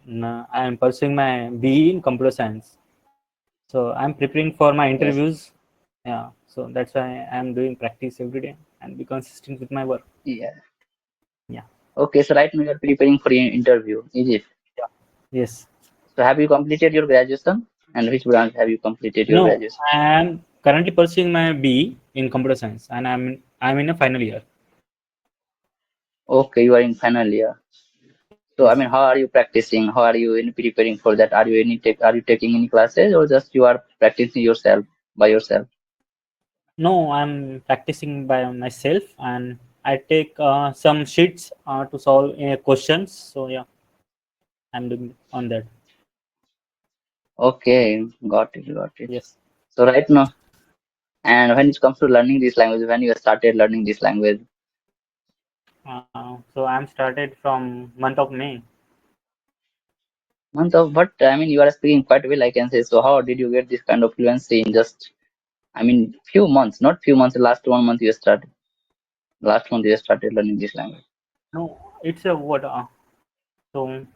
I am pursuing my BE in computer science. So I'm preparing for my Yes. interviews. Yeah. So that's why I'm doing practice every day and be consistent with my work. Yeah. Yeah. Okay, so right now you are preparing for your interview, is it? Yeah. Yes. So have you completed your graduation? And which branch have you completed your No, graduation? I am currently pursuing my BE in computer science, and I'm in a final year. Okay, you are in final year. So I Yes. mean, how are you practicing? How are you in preparing for that? Are you taking any classes or just you are practicing yourself by yourself? No, I'm practicing by myself, and I take some sheets to solve questions. So yeah, I'm doing on that. Okay, got it, got it. Yes. So right now, and when it comes to learning this language, when you started learning this language, So I'm started from month of May. month of but I mean you are speaking quite well, I can say. So how did you get this kind of fluency in just I mean few months, not few months, last 1 month you started last month you started learning this language. No, it's a what? So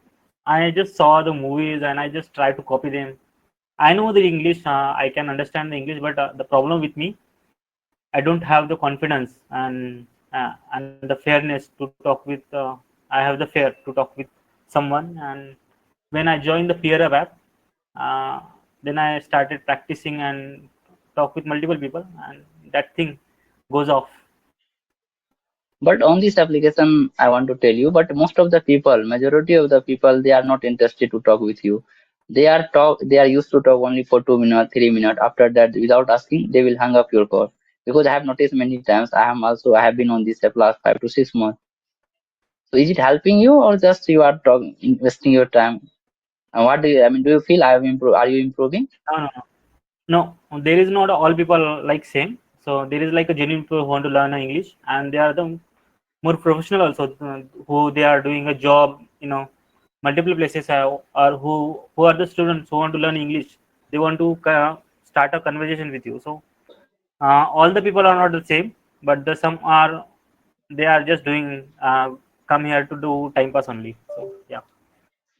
I just saw the movies and I just try to copy them. I know the English. I can understand the English, but the problem with me, I don't have the confidence and the fairness to talk with. I have the fear to talk with someone, and when I joined the peer app, uh, then I started practicing and talk with multiple people, and that thing goes off. But on this application, I want to tell you, but most of the people, majority of the people, they are not interested to talk with you. They are used to talk only for 2 minutes, 3 minutes. After that, without asking, they will hang up your call. Because I have noticed many times, I have been on this app last 5 to 6 months. So is it helping you or just you are talking, investing your time? And what do you, I mean, do you feel are you improving? No, no, no. No, there is not all people like same. So there is like a genuine people who want to learn English, and they are the more professional also, who they are doing a job, multiple places, or who are the students who want to learn English. They want to start a conversation with you. So all the people are not the same, but the some are, they are just doing come here to do time pass only. So yeah.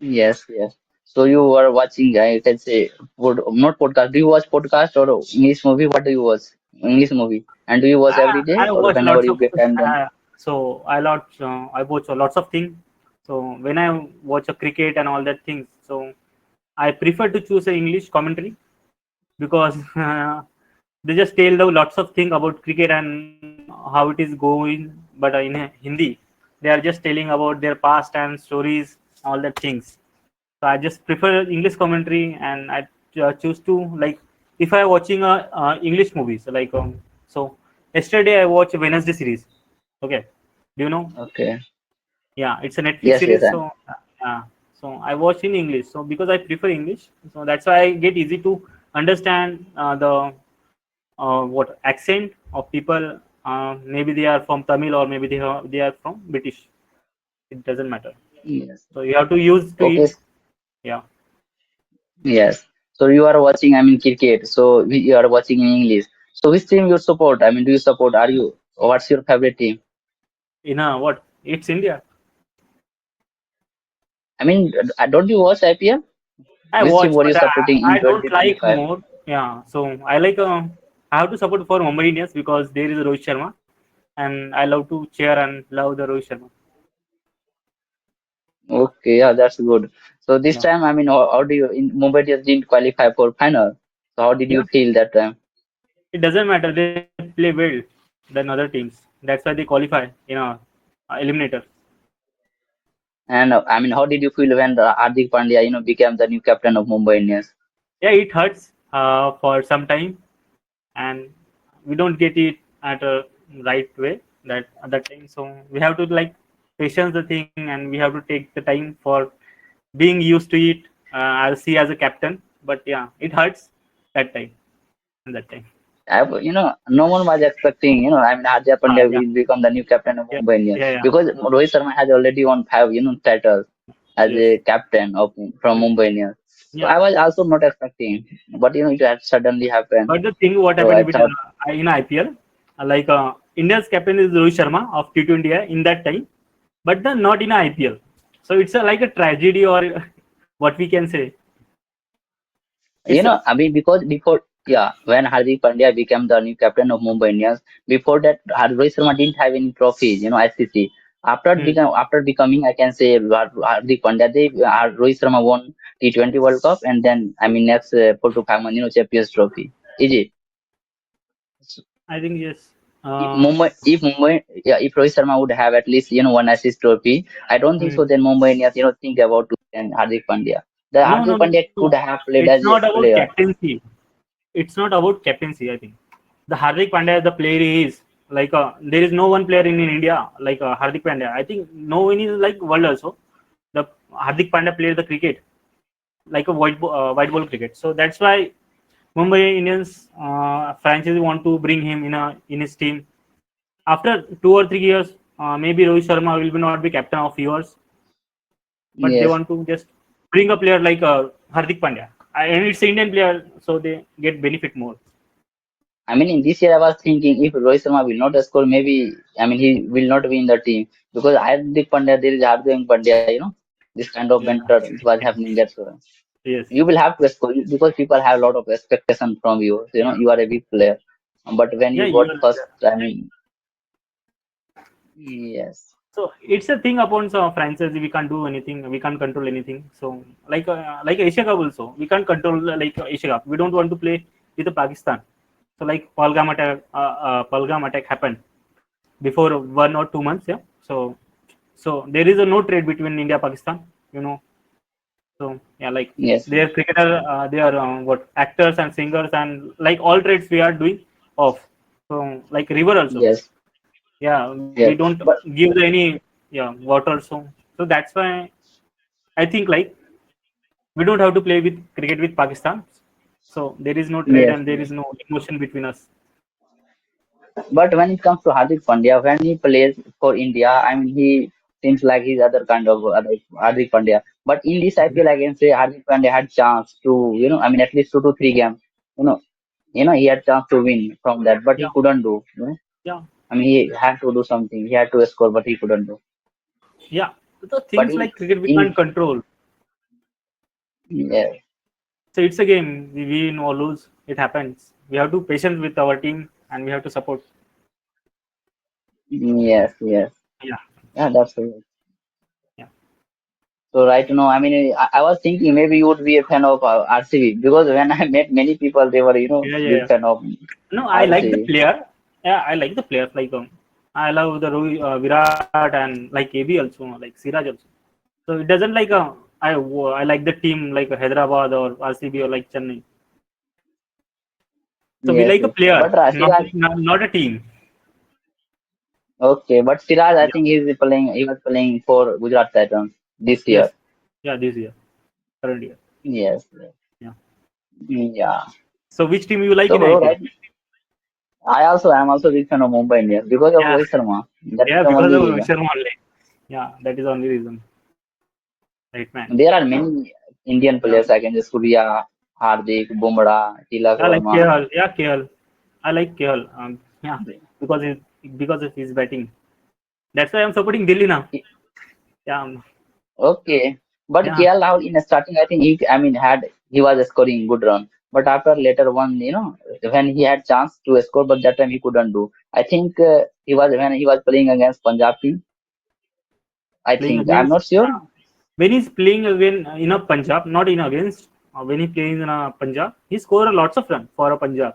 Yes, yes. So you were watching, I can say, not podcast. Do you watch podcast or English movie? What do you watch? English movie. And do you watch I, every day I or watch whenever lots you of get time then? so I watch lots of things. So when I watch a cricket and all that things, so I prefer to choose a English commentary because they just tell the lots of things about cricket and how it is going. But in Hindi, they are just telling about their past and stories, all that things. So I just prefer English commentary, and I choose to, like, if I watching a English movies, like so yesterday I watched Wednesday series. Okay, do you know? Okay. Yeah, it's a Netflix Yes, yes. series. So so I watch in English. So because I prefer English, so that's why I get easy to understand the what accent of people. Maybe they are from Tamil, or maybe they are from British. It doesn't matter. Yes. So you have to use to Okay. it. Yeah. Yes. So you are watching, I mean, cricket. So you are watching in English. So which team you support? I mean, do you support? Are you? What's your favorite team? In what? It's India. I mean, don't you watch IPL? I Which team watch, were you but supporting in I don't like 2025? more. Yeah. So I like. I have to support for Mumbai Indians because there is Rohit Sharma, and I love to cheer and love the Rohit Sharma. Okay, yeah, that's good. So this Yeah. time, I mean, how do you in Mumbai just didn't qualify for final? So how did Yeah. you feel that time? It doesn't matter. They play well than other teams. That's why they qualify. Eliminator. And I mean, how did you feel when Hardik Pandya, became the new captain of Mumbai Indians? Yeah, it hurts for some time, and we don't get it at a right way that at that time. So we have to, like, patience the thing, and we have to take the time for being used to it. I'll see as a captain, but yeah, it hurts that time. At that time. No one was expecting, I mean, Hardik Pandya Yeah. will become the new captain of Yeah. Mumbai Indians Yeah. Yeah. because Rohit Sharma has already won five, titles as Yes. a captain from Yes. Mumbai Indians. So Yeah. I was also not expecting, but it had suddenly happened. But the thing what So happened I with thought, in IPL, like India's captain is Rohit Sharma of T20 in that time, but not in IPL. So it's like a tragedy, or what we can say. You It's know, a I mean, because before, yeah, when Hardik Pandya became the new captain of Mumbai Indians, before that, Rohit Sharma didn't have any trophies, ICC. hmm, After becoming, I can say, Hardik Pandya, Rohit Sharma won T20 World Cup, and then, I mean, next 4 to 5 months, Champions Trophy. Is it? I think yes. If Uh, Mumbai, if Mumbai, yeah, if Rohit Sharma would have at least, one assist trophy, I don't think hmm. so. Then Mumbai Indians, think about to and Hardik Pandya. The No, no, Hardik no, Pandya could no. have played It's as a not about player. captaincy. It's not about captaincy. I think the Hardik Pandya, the player he is like there is no one player in India like Hardik Pandya. I think no one is like world also. The Hardik Pandya played the cricket like a white ball cricket. So that's why Mumbai Indians franchise want to bring him in his team. After 2 or 3 years, maybe Rohit Sharma will be not be captain of yours, but they Yes. want to just bring a player like Hardik Pandya, and it's Indian player, so they get benefit more. I mean, in this year, I was thinking if Rohit Sharma will not score, maybe, I mean, he will not be in the team because Hardik Pandya, there is Hardik Pandya, this kind of Yeah, mentor it was happening. That's why yes, you will have to score because people have a lot of expectation from you. yeah, You are a big player, but when yeah. you You got are first, I mean, yes, so it's a thing upon some franchise. We can't do anything. We can't control anything. So like Asia Cup also, we can't control like Asia Cup. We don't want to play with the Pakistan. So like Palgam attack happened before 1 or 2 months. Yeah. So there is a no trade between India Pakistan. You know. So yeah, like yes, they are cricketer, they are what actors and singers and like all trades we are doing off. So like river also. yes, Yeah, we yes. don't But give the any water. So that's why I think like we don't have to play with cricket with Pakistan. So there is no trade yes, and there yes. is no emotion between us. But when it comes to Hardik Pandya, when he plays for India, I mean, he seems like he's other kind of other Hardik Pandya. But in this IPL, I can say Hardik Pandya had chance to, I mean, at least 2 to 3 games, you know, he had chance to win from that, but Yeah, he couldn't do. yeah, I mean, he had to do something. He had to score, but he couldn't do. yeah. The But things like cricket we can't in control. yeah, So it's a game. We win or lose. It happens. We have to patience with our team and we have to support. yes, yes, Yeah, yeah, that's it. yeah, So right now, I mean, I was thinking maybe you would be a fan of RCB because when I met many people, they were, yeah, yeah, big yeah. fan of No, I like the RCB. player. Yeah, I like the players. Like I love the Virat and like AB also, like Siraj also. So it doesn't like I like the team like Hyderabad or RCB or like Chennai. So we Yes, like a yes. player, But Siraj, not a team. okay, but Siraj, I Yeah. think he was playing for Gujarat Titans this Yes. year. Yeah. This year, current year. Yes, yes. Yeah. Yeah. So which team you like So in bro, IPL? right, I'm also big fan of Mumbai Indians because of Yeah. Rohit Sharma. That is Yeah. the Because only of Rohit reason. Sharma only. Yeah. That is the only reason. Right, man. There are many Indian Yeah. players. I can just Surya, Hardik, Bumrah, Tilak Yeah. Like Verma. KL. Yeah. KL. I like KL. Yeah. Because because of his batting. That's why I'm supporting Delhi now. Yeah. Okay, but Yeah. KL Rahul in the starting, I think he was scoring good run, but after later one, when he had chance to score, but that time he couldn't do. I think he was when he was playing against Punjab team. I Playing think I'm against not sure. when he's playing again in a Punjab, not in against. When he plays in a Punjab, he scored a lots of run for a Punjab.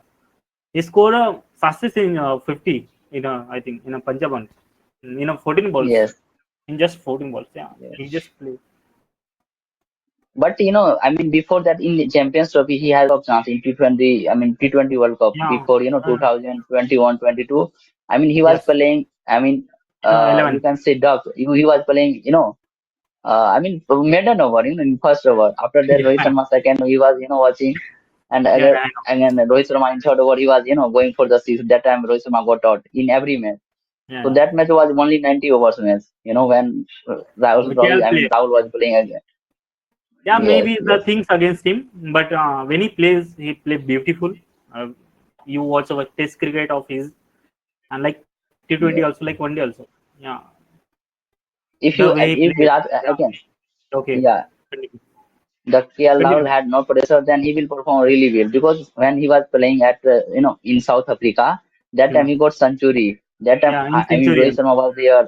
He scored a fastest in 50 in a I think in a Punjab one in a 14 balls Yes, in just 14 balls. Yeah, he yes. just played. But I mean, before that in the Champions Trophy, he had a chance in T20. I mean, T20 World Cup Yeah, before 2021-22. I mean, he was yes, playing. I mean, you 11. can say duck. He was playing. I mean, maiden over, in first over. After that, Yeah, Rohit Sharma second, he was, watching, and yeah, again, I know. and then Rohit Sharma in third over, he was, going for the six. That time, Rohit Sharma got out in every match. Yeah, So yeah. that match was only 90 overs match. When KL play. Rahul was playing again. Yeah, Yes, maybe the yes, things against him, but when he plays, he play beautiful. Uh, you watch our Test cricket of his, and like T20 also, like yes. one day also. Yeah, If the way he plays. Virat Yeah. again, Okay. yeah. Continue. the KL Twenty Rahul runs. had no pressure, then he will perform really well. Because when he was playing at in South Africa, that time Hmm. he got century. That time Yeah, in I mean Rohit Centurion. Sharma was there.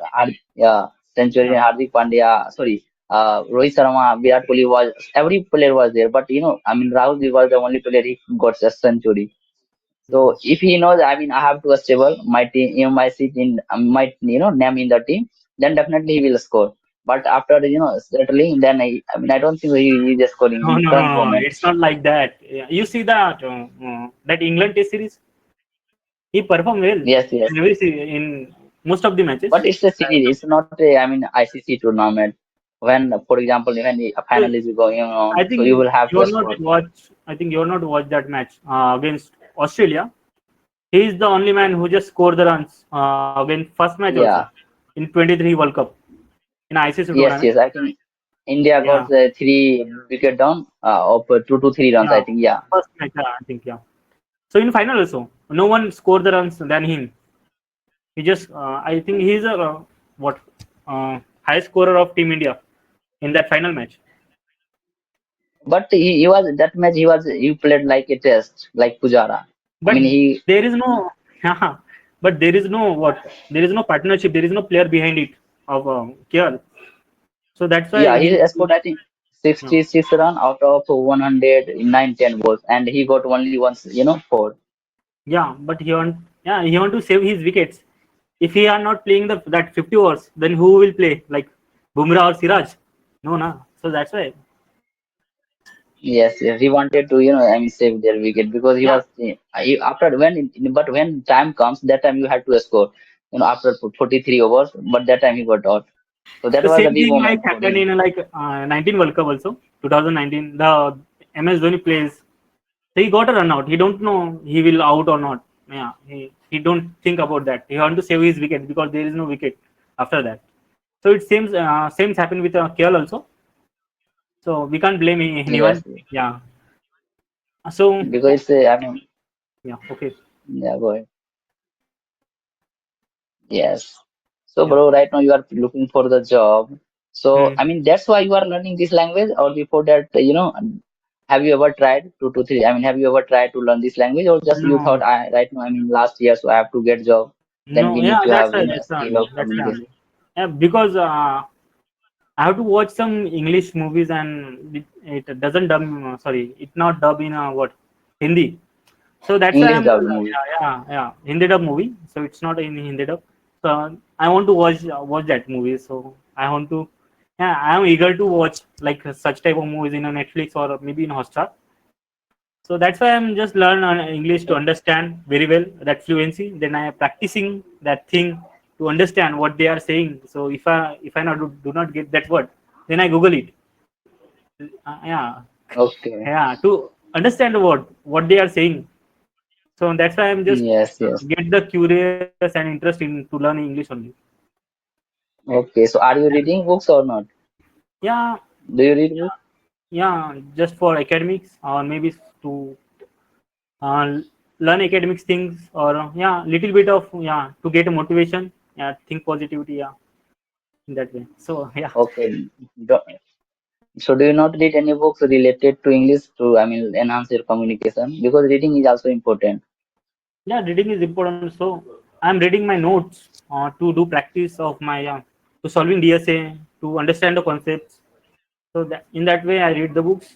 Yeah, century. Yeah. Hardik Pandya, sorry, Rohit Sharma, Virat Kohli was every player was there. But I mean Rahul was the only player he got a century. Hmm. So if he knows, I mean, I have to stable my team, my seat in my name in the team, then definitely he will score. But after settling, then I mean, I don't think he is scoring No, in no, no, current no. moment. It's not like that. Yeah, you see that England Test series, he performed well Yes, yes. in most of the matches. But it's a series. It's not a, I mean, ICC tournament. When, for example, when the So final is going I on, so you think will have to you're not score. watch. I think you're not watch that match against Australia. He is the only man who just scored the runs against first match also Yeah. in 23 World Cup in ICC Yes, tournament. yes. I think India got Yeah, 3 wicket down of 2 to 3 runs. I yeah. think. Yeah. First match, yeah, I think, yeah. So in final also, no one scored the runs than him. He just, I think he's a what highest scorer of Team India in that final match. But he was that match. He played like a test, like Pujara. I But mean, he there is no, yeah, but there is no what? There is no partnership. There is no player behind it of KL. So that's why yeah he he, scored I think yeah, 66 run out of 109 10 balls, and he got only once four. yeah. But he want to save his wickets. If he are not playing the that 50 overs, then who will play like Bumrah or Siraj? No, na. So that's why, Yes, yes, he wanted to I mean save their wicket because he yeah. was after but when time comes, that time you had to score after 43 overs, but that time he got out. So that The was a same big thing like moment for happened him. in 19 World Cup also, 2019. The MS Dhoni plays. So he got a run out. He don't know he will out or not. Yeah, he don't think about that. He want to save his wicket because there is no wicket after that. So it seems same happened with KL also. So we can't blame Yes, anyone. Yeah. So because it's I mean, yeah, okay. yeah, go ahead. Yes. So, Yeah. bro, right now you are looking for the job. So, Hmm. I mean, that's why you are learning this language, or before that, have you ever tried 2 to 3? I mean, have you ever tried to learn this language, or just you thought, No, right now, I mean, last year, so I have to get job. Then no. we Yeah, need to that's have, why. a That's why skill only. of That's why communication. only. Yeah, because I have to watch some English movies and it doesn't dub. Sorry, it not dub in what Hindi. So that's why English I'm dub movie. yeah Hindi dub movie. So it's not in Hindi dub. So I want to watch that movie. So I want to yeah I am eager to watch like such type of movies in a Netflix or maybe in Hotstar. So that's why I'm just learn English to understand very well that fluency. Then I am practicing that thing to understand what they are saying. So if I not do not get that word, then I Google it. Yeah, Okay. yeah, to understand the word what they are saying. So that's why I'm just Yes, yes. get the curious and interest in to learn English only. Okay. So, are you reading books or not? Yeah, Do you read books? yeah, just for academics or maybe to uh, learn academics things or yeah, little bit of yeah to get a motivation. Yeah, think positivity. Yeah, in that way. So yeah, Okay. Do, so, do you not read any books related to English to, I mean, enhance your communication? Because reading is also important. yeah, reading is important. So I'm reading my notes to do practice of my to solving DSA to understand the concepts. So that in that way I read the books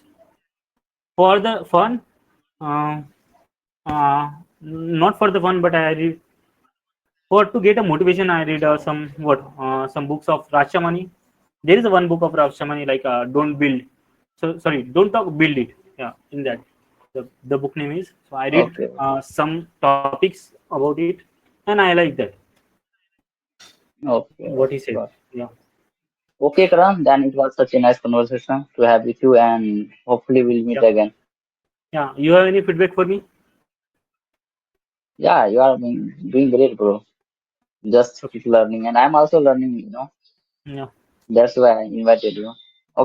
for the fun. Uh, not for the fun, but I read for to get a motivation. I read some books of Rashomani. There is one book of Rashomani like don't build. So sorry, don't talk, build it. Yeah, in that the book name is. So I read Okay. some topics about it, and I like that Okay. what he said. Got Yeah, Okay, Karan, then it was such a nice conversation to have with you, and hopefully we'll meet yeah, again. yeah. You have any feedback for me? Yeah, you are doing great, bro. Just Okay. keep learning, and I'm also learning, Yeah. That's why I invited you.